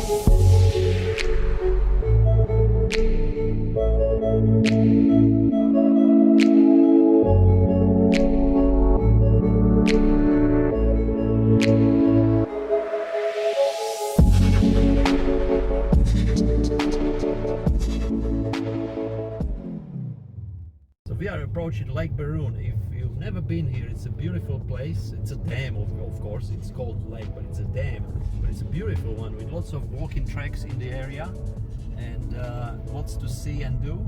We are approaching Lake Baroon. If you've never been here, it's a beautiful place. It's a dam, of course. It's called lake, but it's a dam. But it's a beautiful one with lots of walking tracks in the area and lots to see and do.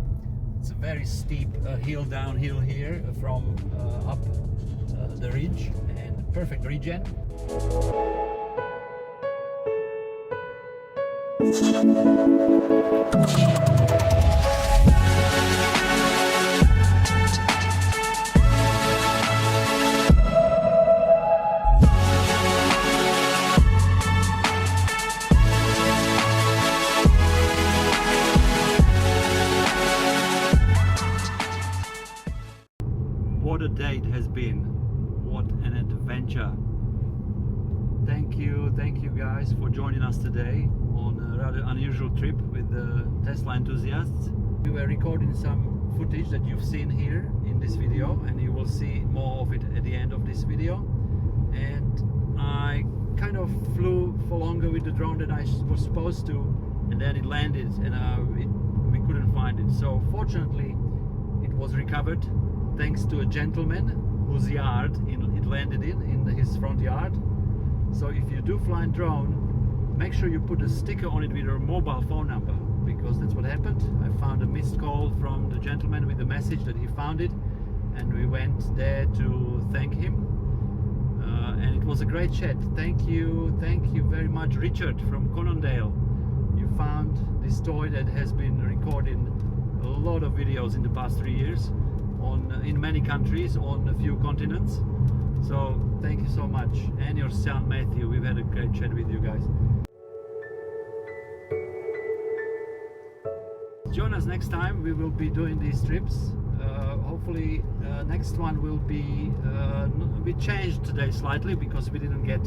It's a very steep downhill here from up the ridge, and perfect regen. What a day it has been. What an adventure. Thank you guys for joining us today on a rather unusual trip with the Tesla enthusiasts. We were recording some footage that you've seen here in this video, and you will see more of it at the end of this video. And I kind of flew for longer with the drone than I was supposed to, and then it landed and we couldn't find it. So fortunately it was recovered thanks to a gentleman whose yard it landed in his front yard. So if you do fly a drone, make sure you put a sticker on it with your mobile phone number, because that's what happened. I found a missed call from the gentleman with the message that he found it, and we went there to thank him. And it was a great chat. Thank you very much, Richard from Conondale. You found this toy that has been recording a lot of videos in the past 3 years in many countries on a few continents. So thank you so much. And your son Matthew, we've had a great chat with you guys. Join us next time. We will be doing these trips. Hopefully next one will be we changed today slightly because we didn't get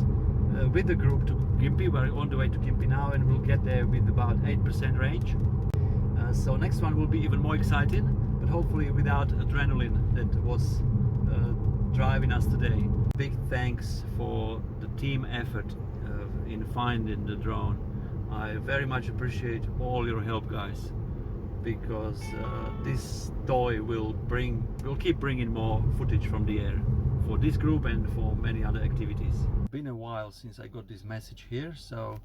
with the group to Gympie. We're on the way to Gympie now, and we'll get there with about 8% range. So next one will be even more exciting, but hopefully without adrenaline that was driving us today. Big thanks for the team effort in finding the drone. I very much appreciate all your help, guys, because this toy will keep bringing more footage from the air for this group and for many other activities. It's been a while since I got this message here, so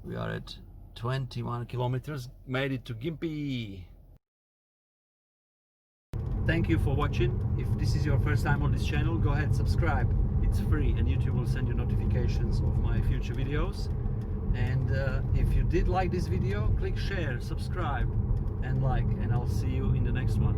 we are at 21 kilometers, made it to Gympie. Thank you for watching. If this is your first time on this channel, go ahead, subscribe. It's free and YouTube will send you notifications of my future videos. And if you did like this video, click share, subscribe and like, and I'll see you in the next one.